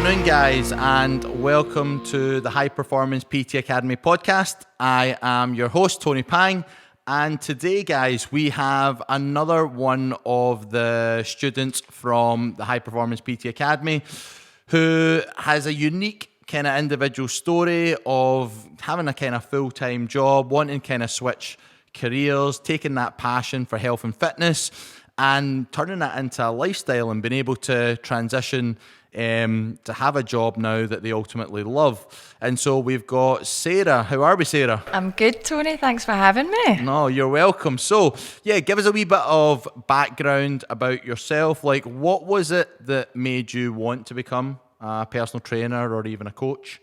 afternoon, guys, and welcome to the High Performance PT Academy podcast. I am your host, Tony Pang, and today, guys, we have another one of the students from the High Performance PT Academy who has a unique kind of individual story of having a kind of full-time job, wanting to kind of switch careers, taking that passion for health and fitness and turning that into a lifestyle and being able to transition to have a job now that they ultimately love. And so we've got Sarah. How are we, Sarah? I'm good, Tony. Thanks for having me. No, you're welcome. So, yeah, give us a wee bit of background about yourself. Like, what was it that made you want to become a personal trainer or even a coach?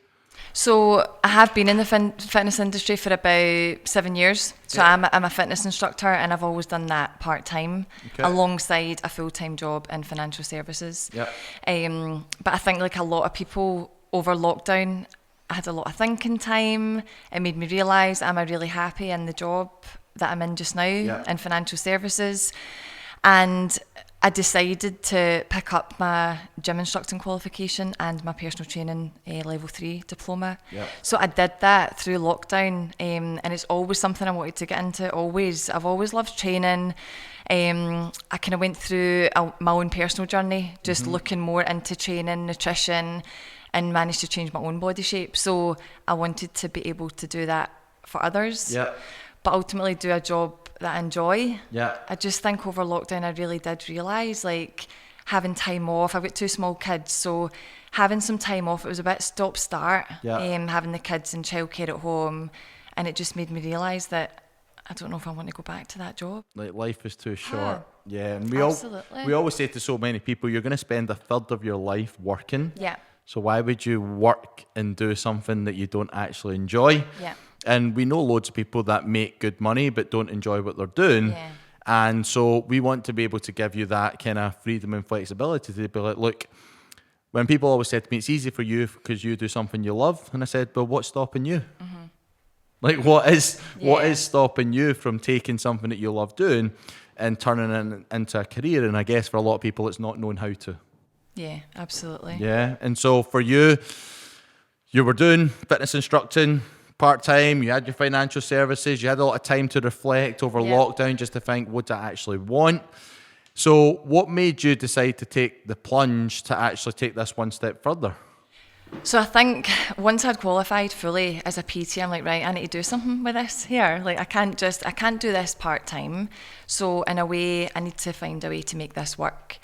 So I have been in the fitness industry for about 7 years. So I'm a fitness instructor, and I've always done that part-time alongside a full-time job in financial services. But I think like a lot of people over lockdown, I had a lot of thinking time. It made me realise I'm really happy in the job that I'm in just now in financial services. And I decided to pick up my gym instructing qualification and my personal training level 3 diploma. So I did that through lockdown, and it's always something I wanted to get into. I've always loved training. I kind of went through my own personal journey, just looking more into training, nutrition, and managed to change my own body shape. So I wanted to be able to do that for others, but ultimately do a job that I enjoy. I just think over lockdown I really did realise, like, having time off. I've got 2 small kids, so having some time off, it was a bit stop-start, having the kids in childcare at home, and it just made me realise that I don't know if I want to go back to that job. Like, life is too short. And we always say to so many people, you're going to spend a third of your life working. So why would you work and do something that you don't actually enjoy? And we know loads of people that make good money but don't enjoy what they're doing. And so we want to be able to give you that kind of freedom and flexibility to be like, look, when people always said to me, it's easy for you because you do something you love. And I said, well, what's stopping you? Like, what is stopping you from taking something that you love doing and turning it into a career? And I guess for a lot of people, it's not knowing how to. Yeah, absolutely. And so for you, you were doing fitness instructing part-time, you had your financial services, you had a lot of time to reflect over lockdown just to think, what do I actually want? So what made you decide to take the plunge to actually take this one step further? So I think once I'd qualified fully as a PT, I'm like, right, I need to do something with this here. Like, I can't do this part-time. So in a way, I need to find a way to make this work.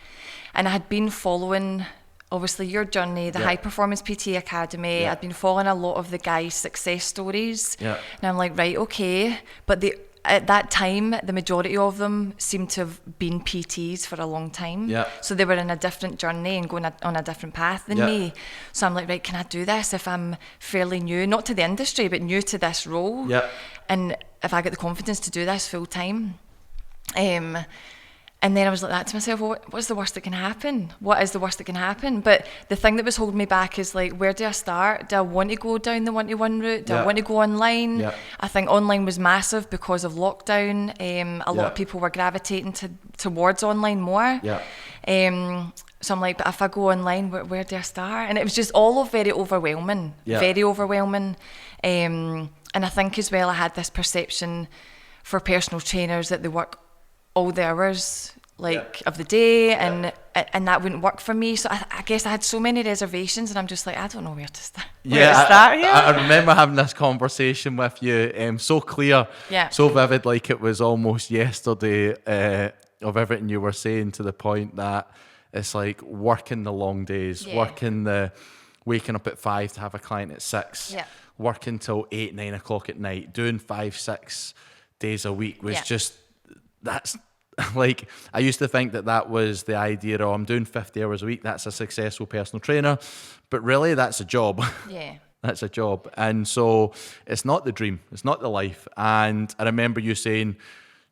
And I had been following, obviously, your journey, the High Performance PT Academy. I'd been following a lot of the guys' success stories. And I'm like, right, okay. But at that time, the majority of them seemed to have been PTs for a long time. So they were in a different journey and going on a different path than me. So I'm like, right, can I do this if I'm fairly new, not to the industry, but new to this role? And if I get the confidence to do this full time? And then I was like that to myself, well, what's the worst that can happen? What is the worst that can happen? But the thing that was holding me back is, like, where do I start? Do I want to go down the one-to-one route? Do I want to go online? I think online was massive because of lockdown. A lot of people were gravitating towards online more. So I'm like, but if I go online, where do I start? And it was just all very overwhelming, very overwhelming. And I think as well, I had this perception for personal trainers that they work all the hours of the day, and that wouldn't work for me. So I guess I had so many reservations, and I'm just like, I don't know where to start. I remember having this conversation with you, so clear, so vivid, like it was almost yesterday, of everything you were saying, to the point that it's like working the long days, waking up at 5 to have a client at 6, working till 8, 9 o'clock at night, doing 5-6 days a week was just, that's like, I used to think that was the idea of, I'm doing 50 hours a week, that's a successful personal trainer, but really that's a job. That's a job. And so it's not the dream, it's not the life. And I remember you saying,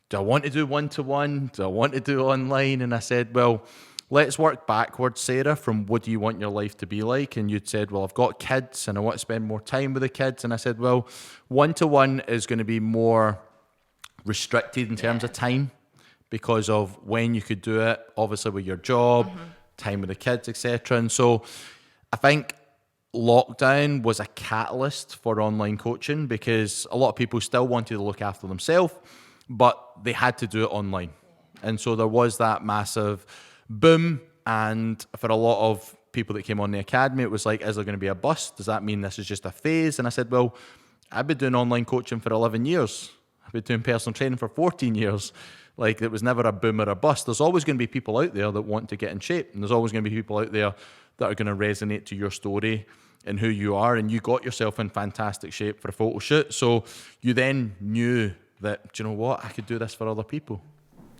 do I want to do one-to-one? Do I want to do online? And I said, well, let's work backwards, Sarah, from what do you want your life to be like? And you'd said, well, I've got kids and I want to spend more time with the kids. And I said, well, one-to-one is going to be more restricted in terms of time because of when you could do it, obviously with your job, time with the kids, etc. And so I think lockdown was a catalyst for online coaching because a lot of people still wanted to look after themselves, but they had to do it online. And so there was that massive boom. And for a lot of people that came on the academy, it was like, is there going to be a bust? Does that mean this is just a phase? And I said, well, I've been doing online coaching for 11 years. I've been doing personal training for 14 years. Like, it was never a boom or a bust. There's always going to be people out there that want to get in shape. And there's always going to be people out there that are going to resonate to your story and who you are. And you got yourself in fantastic shape for a photo shoot. So you then knew that, do you know what? I could do this for other people.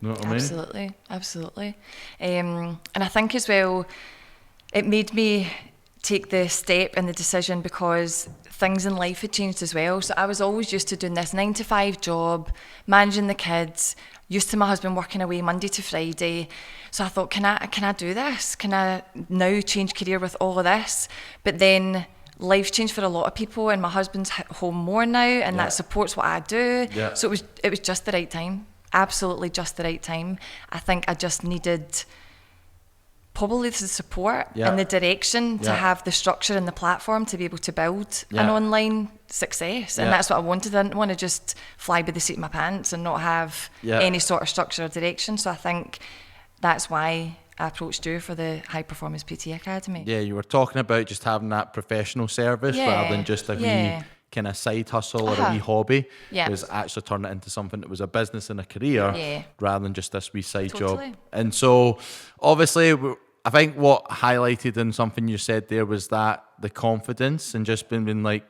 You know what I mean? Absolutely. And I think as well, it made me take the step and the decision because things in life had changed as well. So I was always used to doing this 9-to-5 job, managing the kids, used to my husband working away Monday to Friday. So I thought, can I do this? Can I now change career with all of this? But then life changed for a lot of people, and my husband's home more now, and that supports what I do. Yeah. So it was just the right time. Absolutely just the right time. I think I just needed probably the support and the direction to have the structure and the platform to be able to build an online success. And that's what I wanted. I didn't want to just fly by the seat of my pants and not have any sort of structure or direction. So I think that's why I approached you for the High Performance PT Academy. Yeah, you were talking about just having that professional service rather than just a wee kind of side hustle or a wee hobby. It was actually turn it into something that was a business and a career rather than just this wee side job. And so obviously I think what highlighted in something you said there was that the confidence and just being like,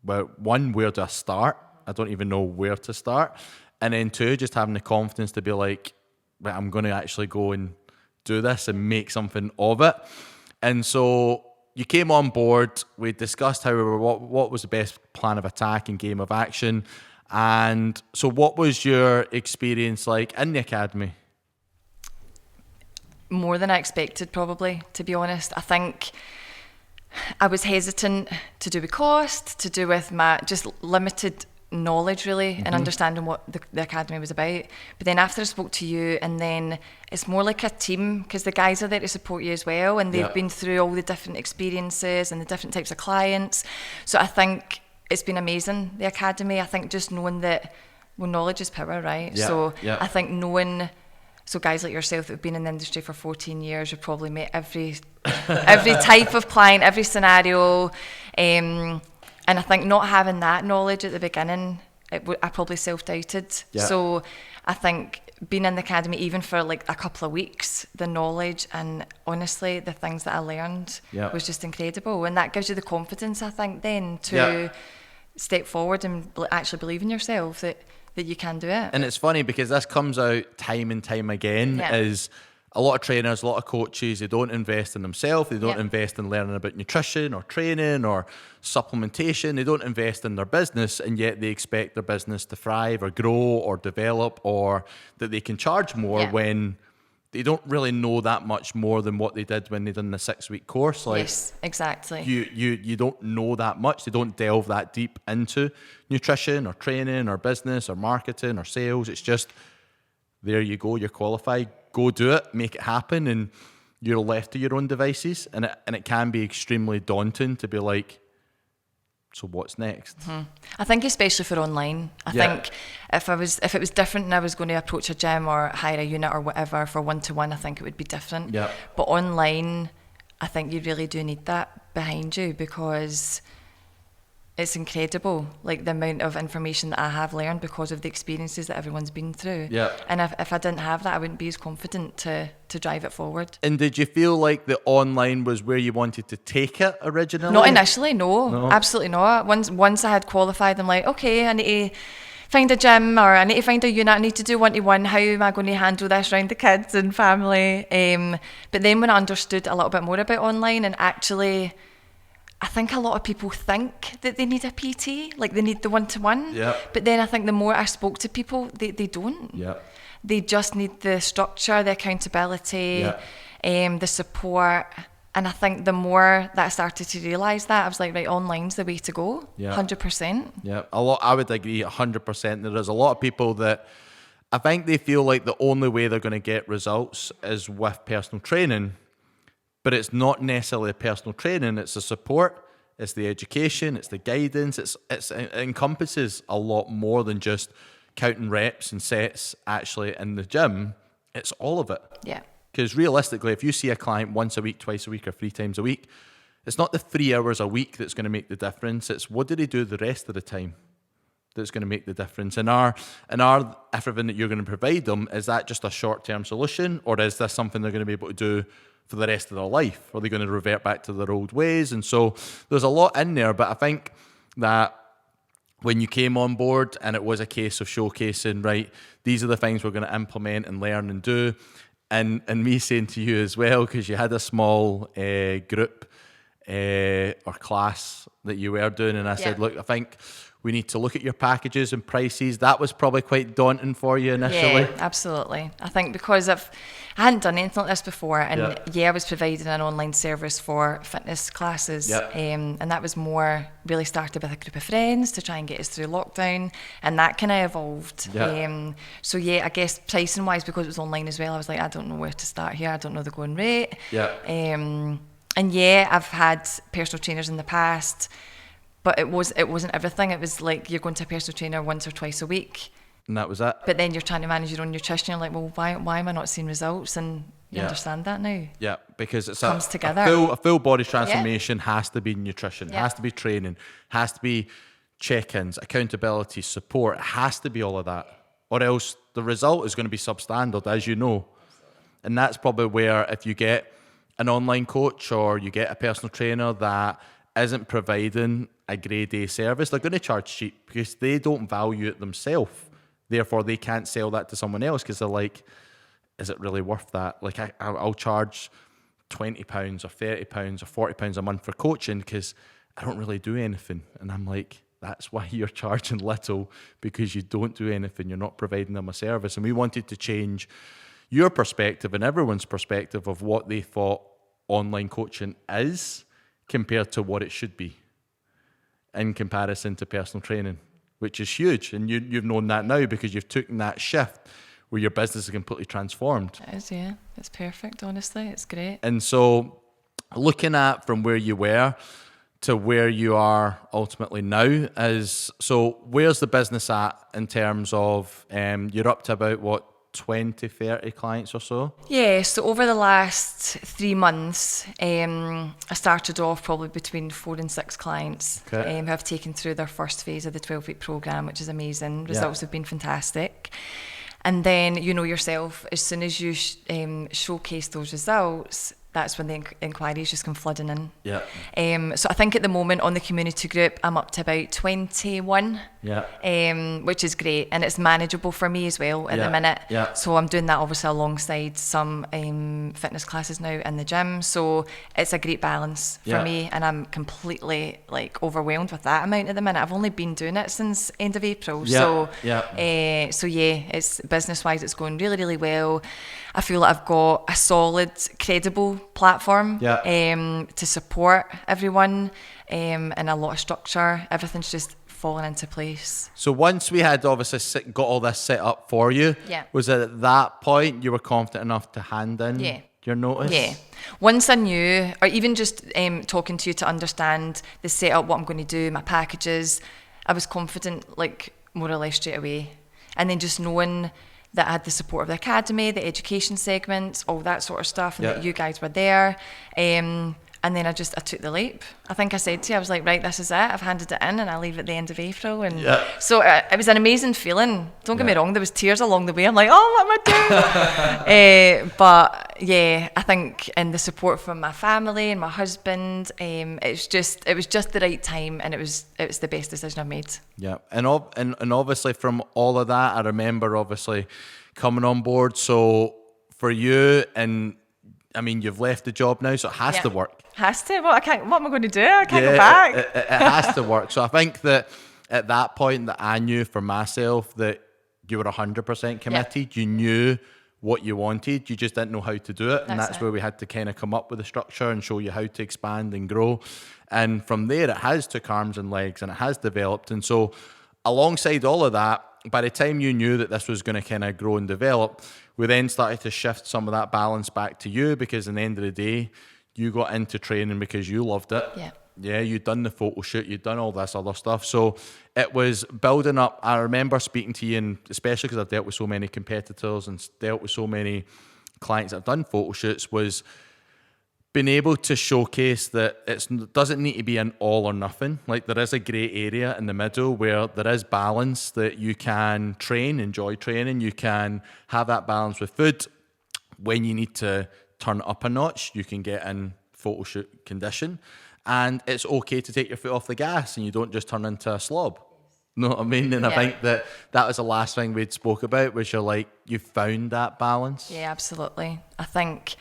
well, one, where do I start? I don't even know where to start. And then two, just having the confidence to be like, right, I'm going to actually go and do this and make something of it. And so you came on board, we discussed what was the best plan of attack and game of action. And so what was your experience like in the academy? More than I expected, probably, to be honest. I think I was hesitant to do with cost, to do with my just limited knowledge, really, and understanding what the academy was about. But then after I spoke to you, and then it's more like a team, because the guys are there to support you as well, and they've been through all the different experiences and the different types of clients. So I think it's been amazing, the academy. I think just knowing that, well, knowledge is power, right? I think knowing... So guys like yourself that have been in the industry for 14 years, you've probably met every type of client, every scenario. And I think not having that knowledge at the beginning, I probably self-doubted. Yeah. So I think being in the academy, even for like a couple of weeks, the knowledge and honestly, the things that I learned was just incredible. And that gives you the confidence, I think, then to step forward and actually believe in yourself that you can do it. And it's funny because this comes out time and time again, is a lot of trainers, a lot of coaches, they don't invest in themselves, they don't invest in learning about nutrition or training or supplementation, they don't invest in their business, and yet they expect their business to thrive or grow or develop, or that they can charge more when they don't really know that much more than what they did when they done the 6-week course. Like, yes, exactly. You don't know that much. They don't delve that deep into nutrition or training or business or marketing or sales. It's just, there you go, you're qualified, go do it, make it happen, and you're left to your own devices. And it can be extremely daunting to be like, so what's next? I think especially for online. I think if it was different and I was going to approach a gym or hire a unit or whatever for one-to-one, I think it would be different. But online, I think you really do need that behind you, because it's incredible, like the amount of information that I have learned because of the experiences that everyone's been through. And if I didn't have that, I wouldn't be as confident to drive it forward. And did you feel like the online was where you wanted to take it originally? Not initially, no. Absolutely not. Once I had qualified, I'm like, okay, I need to find a gym, or I need to find a unit, I need to do one-to-one, how am I going to handle this around the kids and family? But then when I understood a little bit more about online, and actually, I think a lot of people think that they need a PT, like they need the one-to-one. But then I think the more I spoke to people, they don't. They just need the structure, the accountability, the support. And I think the more that I started to realise that, I was like, right, online's the way to go, 100%. I would agree 100%. There is a lot of people that I think they feel like the only way they're going to get results is with personal training. But it's not necessarily the personal training, it's the support, it's the education, it's the guidance, it encompasses a lot more than just counting reps and sets actually in the gym. It's all of it. Yeah. Because realistically, if you see a client once a week, twice a week, or 3 times a week, it's not the 3 hours a week that's going to make the difference. It's what do they do the rest of the time that's going to make the difference. And are everything that you're going to provide them, is that just a short-term solution, or is this something they're going to be able to do for the rest of their life? Are they going to revert back to their old ways? And so there's a lot in there, but I think that when you came on board and it was a case of showcasing, right, these are the things we're going to implement and learn and do, and me saying to you as well, because you had a small group or class that you were doing, and I said, look, I think we need to look at your packages and prices. That was probably quite daunting for you initially. Yeah, absolutely. I think because I hadn't done anything like this before, and I was providing an online service for fitness classes, and that was more really started with a group of friends to try and get us through lockdown, and that kind of evolved. So I guess pricing wise, because it was online as well, I was like, I don't know where to start here. I don't know the going rate. And I've had personal trainers in the past, but it wasn't everything. It was like you're going to a personal trainer once or twice a week. And that was it. But then you're trying to manage your own nutrition. You're like, well, why am I not seeing results? And you understand that now. Yeah, because it's comes together. A full body transformation has to be nutrition, has to be training, has to be check-ins, accountability, support. It has to be all of that. Or else the result is going to be substandard, as you know. And that's probably where if you get an online coach or you get a personal trainer that isn't providing a grade A service, they're going to charge cheap because they don't value it themselves. Therefore, they can't sell that to someone else because they're like, is it really worth that? Like, I'll charge £20 or £30 or £40 a month for coaching because I don't really do anything. And I'm like, that's why you're charging little, because you don't do anything. You're not providing them a service. And we wanted to change your perspective and everyone's perspective of what they thought online coaching is compared to what it should be in comparison to personal training, which is huge. And you've known that now because you've taken that shift where your business is completely transformed. It is, yeah. It's perfect, honestly. It's great. And so looking at from where you were to where you are ultimately now is, so where's the business at in terms of, you're up to about what, 20, 30 clients or so? Yeah, so over the last 3 months, I started off probably between 4 and 6 clients who have taken through their first phase of the 12-week programme, which is amazing. Results have been fantastic. And then, you know yourself, as soon as you showcase those results, that's when the inquiries just come flooding in. So I think at the moment on the community group, I'm up to about 21, which is great. And it's manageable for me as well at the minute. So I'm doing that obviously alongside some fitness classes now in the gym. So it's a great balance for me. And I'm completely like overwhelmed with that amount at the minute. I've only been doing it since end of April. So it's business-wise, it's going really, really well. I feel like I've got a solid, credible platform to support everyone and a lot of structure. Everything's just falling into place. So once we had obviously got all this set up for you, was it at that point you were confident enough to hand in your notice? Yeah. Once I knew, or even just talking to you to understand the setup, what I'm going to do, my packages, I was confident like more or less straight away. And then just knowing that I had the support of the academy, the education segments, all that sort of stuff, and that you guys were there. And then I took the leap. I think I said to you, I was like, right, this is it. I've handed it in and I'll leave at the end of April. And so it was an amazing feeling. Don't get me wrong, there was tears along the way. I'm like, oh, what am I doing? But yeah, I think and the support from my family and my husband, it was just the right time, and it was the best decision I've made. Yeah, and obviously from all of that, I remember obviously coming on board. So for you, and I mean, you've left the job now, so it has to work. Has to? Well, I can't. What am I going to do? I can't go back. It has to work. So I think that at that point that I knew for myself that you were 100% committed. You knew what you wanted. You just didn't know how to do it. And that's where we had to kind of come up with a structure and show you how to expand and grow. And from there, it has took arms and legs and it has developed. And so alongside all of that, by the time you knew that this was going to kind of grow and develop, we then started to shift some of that balance back to you, because in the end of the day, you got into training because you loved it. Yeah, you'd done the photo shoot, you'd done all this other stuff. So it was building up. I remember speaking to you, and especially because I've dealt with so many competitors and dealt with so many clients that have done photo shoots, was being able to showcase that it doesn't need to be an all or nothing. Like, there is a grey area in the middle where there is balance, that you can train, enjoy training, you can have that balance with food. When you need to turn it up a notch, you can get in photo shoot condition. And it's okay to take your foot off the gas and you don't just turn into a slob. Know what I mean? And I think that was the last thing we'd spoke about, was you're like, you found that balance. Yeah, absolutely. I think,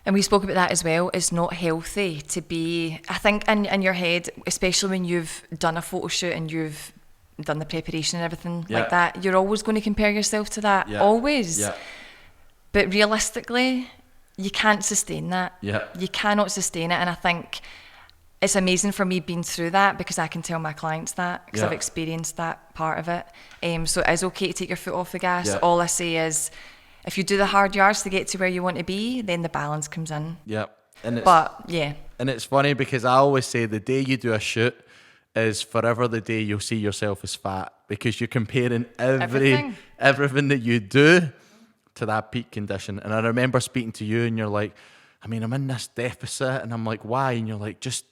and we spoke about that as well, it's not healthy to be, I think, in your head, especially when you've done a photo shoot and you've done the preparation and everything like that, you're always going to compare yourself to that, always. Yeah. But realistically, you can't sustain that. Yeah. You cannot sustain it. And I think it's amazing for me being through that, because I can tell my clients that, because I've experienced that part of it. So it is okay to take your foot off the gas. Yeah. All I say is, if you do the hard yards to get to where you want to be, then the balance comes in. Yeah. And it's funny, because I always say the day you do a shoot is forever the day you'll see yourself as fat, because you're comparing everything that you do to that peak condition. And I remember speaking to you and you're like, I mean, I'm in this deficit, and I'm like, why? And you're like, just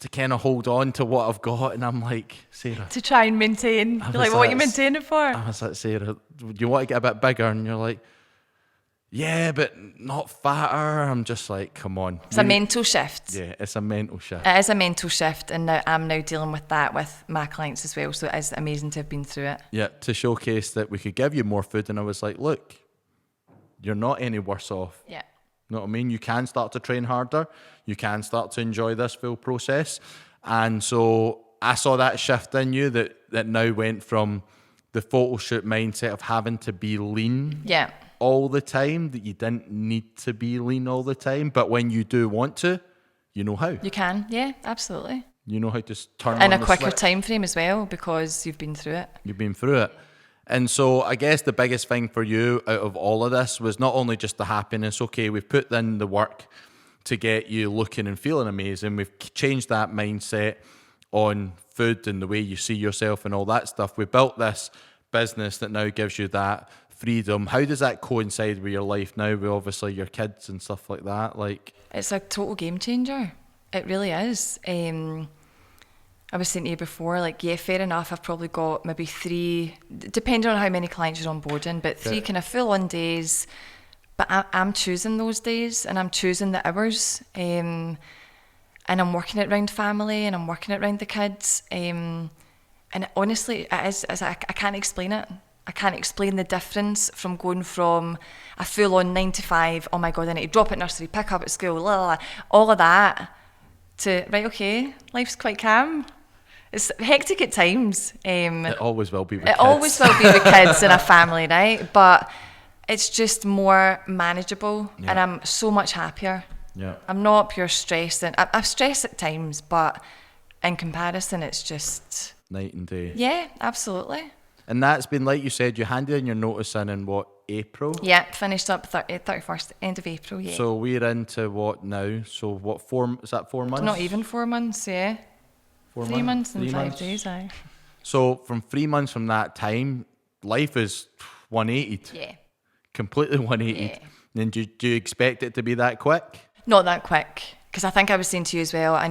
to kind of hold on to what I've got. And I'm like, Sarah, to try and maintain. You're like, what are you maintaining for? I was like, Sarah, do you want to get a bit bigger? And you're like, yeah, but not fatter. I'm just like, come on. It's a mental shift. Yeah, it's a mental shift. It is a mental shift, and I'm now dealing with that with my clients as well. So it is amazing to have been through it. Yeah, to showcase that we could give you more food. And I was like, look, you're not any worse off. Yeah. You know what I mean? You can start to train harder. You can start to enjoy this full process. And so I saw that shift in you that now went from the photo shoot mindset of having to be lean all the time, that you didn't need to be lean all the time. But when you do want to, you know how. You can, yeah, absolutely. You know how to turn in a quicker time frame as well, because you've been through it. You've been through it. And so I guess the biggest thing for you out of all of this was not only just the happiness. Okay, we've put in the work to get you looking and feeling amazing. We've changed that mindset on food and the way you see yourself and all that stuff. We built this business that now gives you that freedom. How does that coincide with your life now, with obviously your kids and stuff like that? Like, it's a total game changer. It really is. I was saying to you before, like, yeah, fair enough, I've probably got maybe 3, depending on how many clients you're onboarding, but 3 kind of full-on days. But I'm choosing those days, and I'm choosing the hours, and I'm working it around family, and I'm working it around the kids. And honestly, I can't explain it. I can't explain the difference from going from a full-on 9 to 5, oh my God, I need to drop at nursery, pick up at school, all of that, to, right, okay, life's quite calm. It's hectic at times. It always will be with kids. It always will be with kids and a family, right? But it's just more manageable, and I'm so much happier. Yeah. I'm not pure stress, and I'm stressed at times, but in comparison, it's just night and day. Yeah, absolutely. And that's been, like you said, you handed in your notice in what, April? Yeah, finished up 31st, end of April, yeah. So we're into what now? So what, is that 4 months? Not even 4 months, yeah. 3 months and 5 days, aye. So from 3 months from that time, life is 180'd. Yeah. Completely 180'd. Yeah. And do you expect it to be that quick? Not that quick, because I think I was saying to you as well, I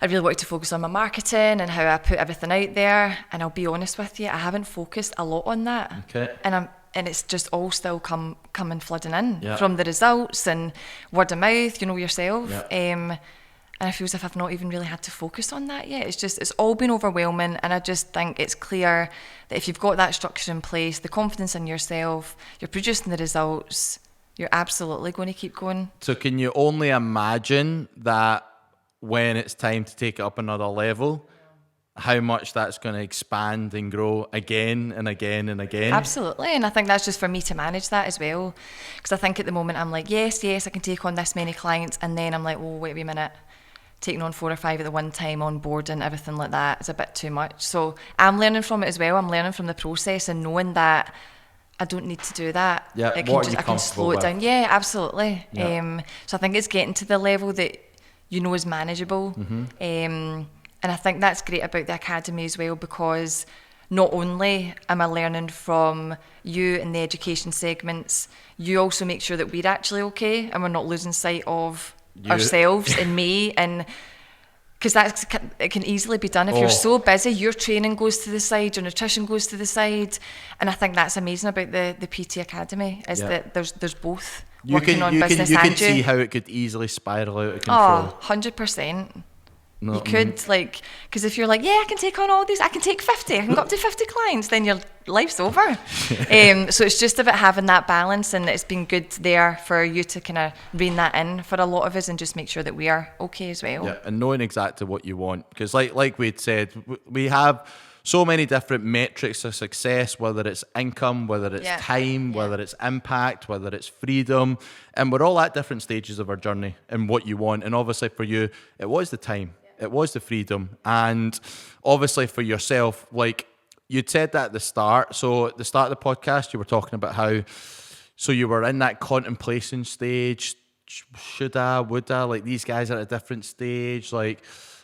really wanted to focus on my marketing and how I put everything out there. And I'll be honest with you, I haven't focused a lot on that. Okay. And it's just all still coming flooding in from the results and word of mouth, you know yourself. Yeah. And I feel as if I've not even really had to focus on that yet. It's all been overwhelming, and I just think it's clear that if you've got that structure in place, the confidence in yourself, you're producing the results, you're absolutely going to keep going. So can you only imagine that when it's time to take it up another level, how much that's going to expand and grow again and again and again? Absolutely, and I think that's just for me to manage that as well. Because I think at the moment I'm like, yes, I can take on this many clients, and then I'm like, well, wait a minute, taking on 4 or 5 at the one time, on board and everything like that is a bit too much. So I'm learning from it as well. I'm learning from the process and knowing that I don't need to do that. Yeah. I can slow it down. Yeah, absolutely. Yeah. So I think it's getting to the level that is manageable. And I think that's great about the academy as well, because not only am I learning from you in the education segments, you also make sure that we're actually okay and we're not losing sight of ourselves and me. And because it can easily be done if you're so busy. Your training goes to the side, your nutrition goes to the side, and I think that's amazing about the PT Academy is that there's both working on business and you. You can see how it could easily spiral out of control. 100%. No, you could, because if you're like, yeah, I can take on all these, I can take 50, I can go up to 50 clients, then your life's over. So it's just about having that balance, and it's been good there for you to kind of rein that in for a lot of us and just make sure that we are okay as well. Yeah, and knowing exactly what you want. Because like we'd said, we have so many different metrics of success, whether it's income, whether it's time, whether it's impact, whether it's freedom. And we're all at different stages of our journey and what you want. And obviously for you, it was the time. It was the freedom. And obviously for yourself, like you'd said that at the start. So at the start of the podcast, you were talking about how, so you were in that contemplation stage. Should I, would I? Like these guys are at a different stage. Like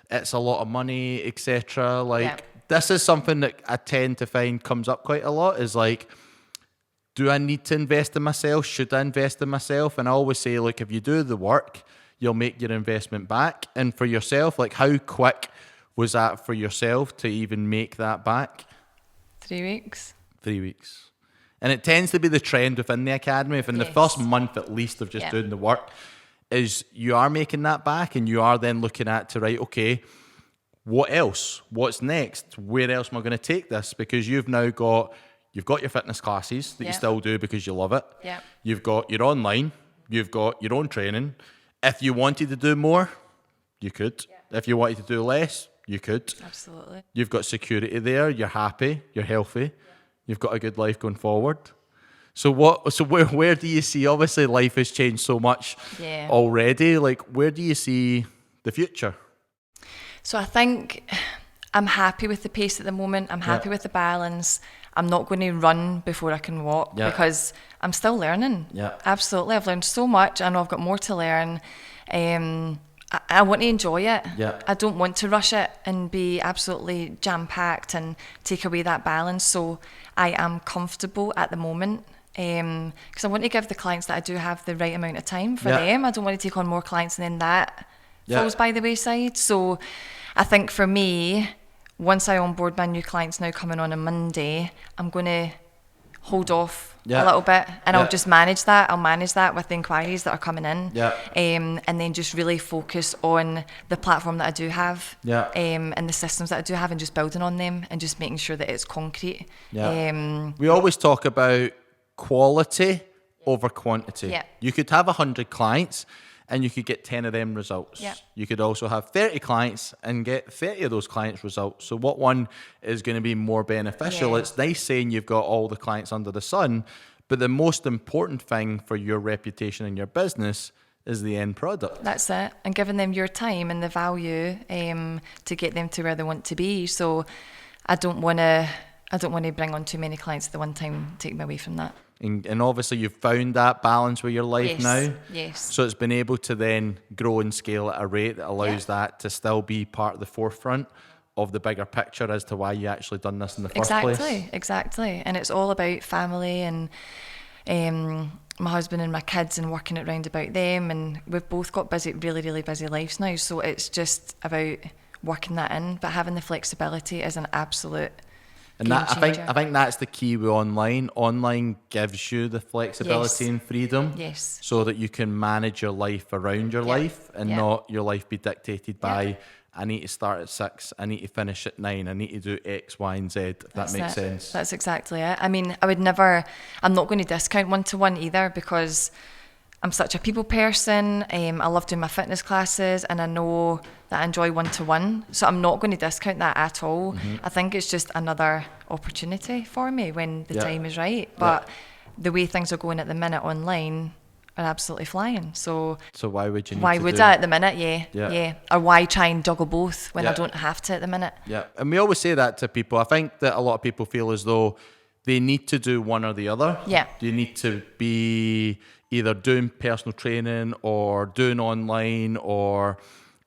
it's a lot of money, etc. Like this is something that I tend to find comes up quite a lot is like, do I need to invest in myself? Should I invest in myself? And I always say, look, if you do the work, you'll make your investment back. And for yourself, like how quick was that for yourself to even make that back? 3 weeks. 3 weeks. And it tends to be the trend within the academy. If in the first month at least of just doing the work, is you are making that back and you are then looking at to, right, okay, what else? What's next? Where else am I going to take this? Because you've got your fitness classes that you still do because you love it. Yeah. You've got your online. You've got your own training. If you wanted to do more, you could. Yeah. If you wanted to do less, you could. Absolutely. You've got security there. You're happy. You're healthy. Yeah. You've got a good life going forward. So where do you see? Obviously, life has changed so much already. Like, where do you see the future? So I think I'm happy with the pace at the moment. I'm happy with the balance. I'm not going to run before I can walk because I'm still learning. Yeah. Absolutely. I've learned so much. I know I've got more to learn. I want to enjoy it. Yeah. I don't want to rush it and be absolutely jam-packed and take away that balance. So I am comfortable at the moment because I want to give the clients that I do have the right amount of time for them. I don't want to take on more clients and then that falls by the wayside. So I think for me, once I onboard my new clients now coming on Monday, I'm going to hold off a little bit and I'll just manage that. I'll manage that with the inquiries that are coming in and then just really focus on the platform that I do have and the systems that I do have and just building on them and just making sure that it's concrete. We always talk about quality over quantity. You could have 100 clients and you could get 10 of them results. You could also have 30 clients and get 30 of those clients results. So what one is going to be more beneficial? It's nice saying you've got all the clients under the sun, but the most important thing for your reputation and your business is the end product. That's it. And giving them your time and the value to get them to where they want to be. So I don't want to bring on too many clients at the one time, take me away from that. And obviously you've found that balance with your life now. Yes. So it's been able to then grow and scale at a rate that allows that to still be part of the forefront of the bigger picture as to why you actually done this in the first place. Exactly. And it's all about family and my husband and my kids and working it round about them. And we've both got really, really busy lives now. So it's just about working that in. But having the flexibility is an absolute and that, I think that's the key with online. Online gives you the flexibility and freedom so that you can manage your life around your life and not your life be dictated by, I need to start at 6, I need to finish at 9, I need to do X, Y, and Z, if that makes sense. That's exactly it. I mean, I'm not going to discount one-to-one either because I'm such a people person. I love doing my fitness classes and I know that I enjoy one-to-one. So I'm not going to discount that at all. Mm-hmm. I think it's just another opportunity for me when the time is right. But the way things are going at the minute online are absolutely flying. So why would you need why to would do I at the minute? Yeah. Or why try and juggle both when I don't have to at the minute? Yeah. And we always say that to people. I think that a lot of people feel as though they need to do one or the other. Yeah. You need to be either doing personal training or doing online, or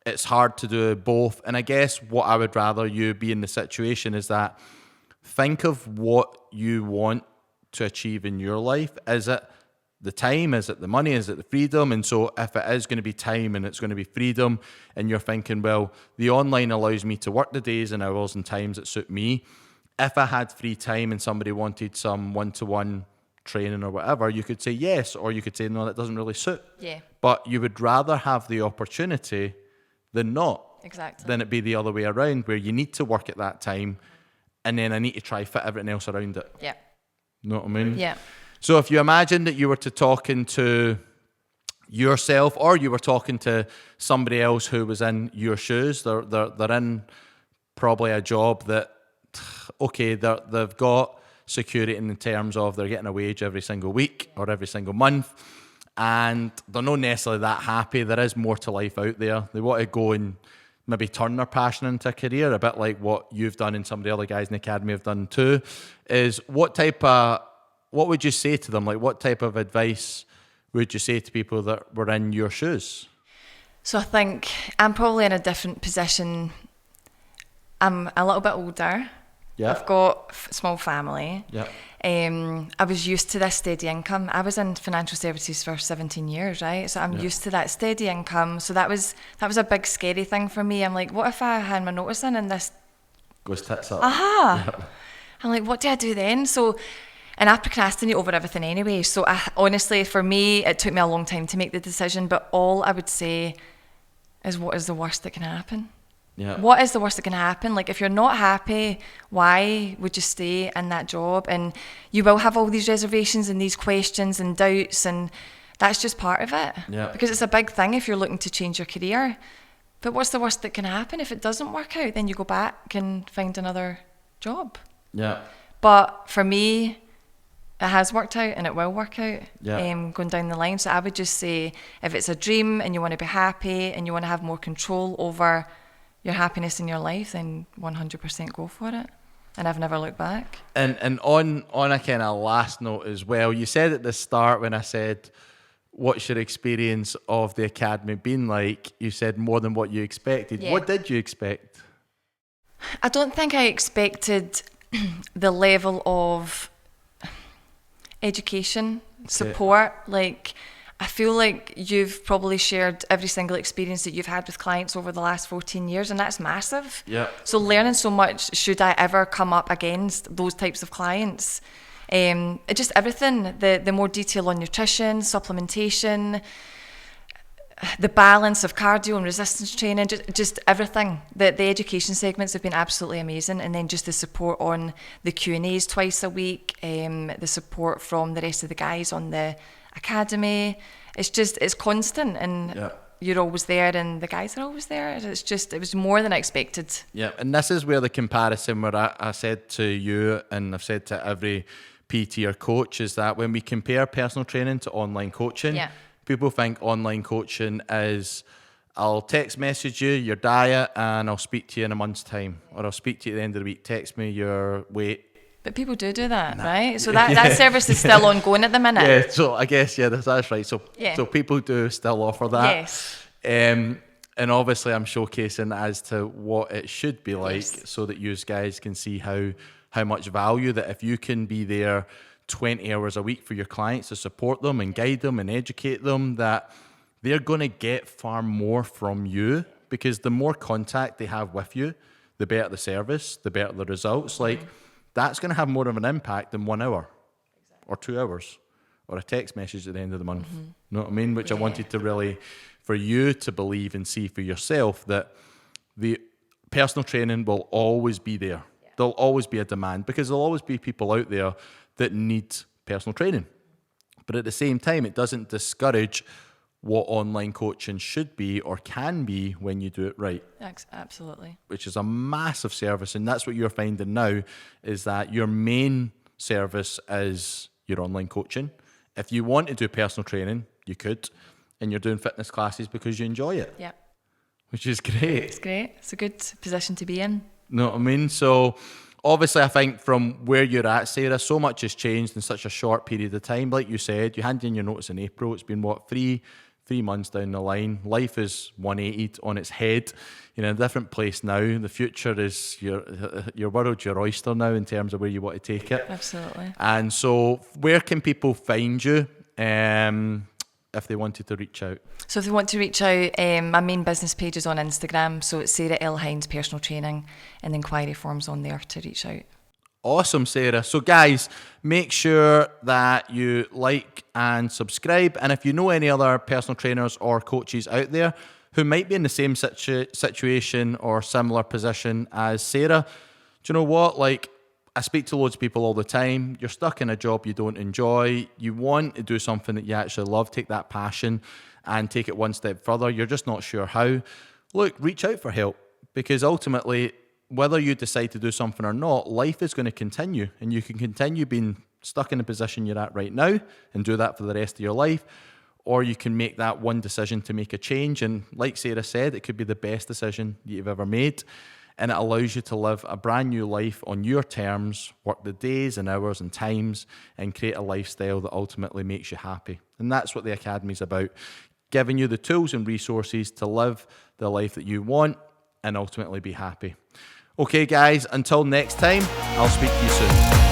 it's hard to do both. And I guess what I would rather you be in the situation is that think of what you want to achieve in your life. Is it the time? Is it the money? Is it the freedom? And so if it is going to be time and it's going to be freedom, and you're thinking, well, the online allows me to work the days and hours and times that suit me. If I had free time and somebody wanted some one-to-one training or whatever, you could say yes, or you could say, no, that doesn't really suit. Yeah. But you would rather have the opportunity than not. Exactly. Than it be the other way around, where you need to work at that time and then I need to try fit everything else around it. Yeah. Know what I mean? Yeah. So if you imagine that you were to talking to yourself, or you were talking to somebody else who was in your shoes, they're in probably a job that, okay, they've got security in the terms of they're getting a wage every single week or every single month, and they're not necessarily that happy. There is more to life out there. They want to go and maybe turn their passion into a career, a bit like what you've done and some of the other guys in the academy have done too. Is what would you say to them? Like, what type of advice would you say to people that were in your shoes? So I think I'm probably in a different position. I'm a little bit older. Yeah. I've got a small family. Yeah. I was used to this steady income. I was in financial services for 17 years, right? So I'm used to that steady income. So that was a big scary thing for me. I'm like, what if I hand my notice in and this goes tits up? Yeah. I'm like, what do I do then? So, and I procrastinate over everything anyway. So honestly, for me, it took me a long time to make the decision. But all I would say is, what is the worst that can happen? Yeah. What is the worst that can happen? Like, if you're not happy, why would you stay in that job? And you will have all these reservations and these questions and doubts, and that's just part of it. Yeah. Because it's a big thing if you're looking to change your career. But what's the worst that can happen? If it doesn't work out, then you go back and find another job. Yeah. But for me, it has worked out and it will work out going down the line. So I would just say, if it's a dream and you want to be happy and you want to have more control over your happiness in your life, then 100% go for it. And I've never looked back. And on a kind of last note as well, you said at the start when I said, what's your experience of the academy been like? You said more than what you expected. Yeah. What did you expect? I don't think I expected the level of education, support. Like, I feel like you've probably shared every single experience that you've had with clients over the last 14 years, and that's massive. Yeah. So learning so much, should I ever come up against those types of clients. Just everything, the more detail on nutrition, supplementation, the balance of cardio and resistance training, just everything. The education segments have been absolutely amazing, and then just the support on the Q&As twice a week, the support from the rest of the guys on the academy. It's constant, and you're always there, and the guys are always there. It was more than I expected. Yeah, and this is where the comparison, where I said to you, and I've said to every PT or coach, is that when we compare personal training to online coaching, people think online coaching is, I'll text message you your diet and I'll speak to you in a month's time, or I'll speak to you at the end of the week, text me your weight. But people do that, right? So that service is still ongoing at the minute. Yeah, so I guess, that's right. So people do still offer that. Yes. And obviously I'm showcasing as to what it should be like, so that you guys can see how much value, that if you can be there 20 hours a week for your clients to support them and guide them and educate them, that they're going to get far more from you, because the more contact they have with you, the better the service, the better the results. Like, that's going to have more of an impact than 1 hour or 2 hours or a text message at the end of the month. You know what I mean? Which I wanted to really, for you to believe and see for yourself, that the personal training will always be there. There'll always be a demand, because there'll always be people out there that need personal training. But at the same time, it doesn't discourage what online coaching should be or can be when you do it right. Absolutely. Which is a massive service, and that's what you're finding now, is that your main service is your online coaching. If you want to do personal training, you could, and you're doing fitness classes because you enjoy it. Yeah. Which is great. It's great. It's a good position to be in. Know what I mean? So Obviously, I think from where you're at, Sarah, so much has changed in such a short period of time. Like you said, you handed in your notice in April. It's been, what, three months down the line. Life is 180 on its head. You're in a different place now. The future is your world's your oyster now in terms of where you want to take it. Absolutely. And so where can people find you if they wanted to reach out? So if they want to reach out, my main business page is on Instagram. So it's Sarah L. Hynds Personal Training, and the inquiry form's on there to reach out. Awesome, Sarah. So guys, make sure that you like and subscribe. And if you know any other personal trainers or coaches out there who might be in the same situation or similar position as Sarah, do you know what? Like, I speak to loads of people all the time. You're stuck in a job you don't enjoy. You want to do something that you actually love. Take that passion and take it one step further. You're just not sure how. Look, reach out for help, because ultimately, whether you decide to do something or not, life is going to continue, and you can continue being stuck in the position you're at right now and do that for the rest of your life, or you can make that one decision to make a change. And like Sarah said, it could be the best decision you've ever made, and it allows you to live a brand new life on your terms, work the days and hours and times, and create a lifestyle that ultimately makes you happy. And that's what the Academy's about, giving you the tools and resources to live the life that you want and ultimately be happy. Okay, guys, until next time, I'll speak to you soon.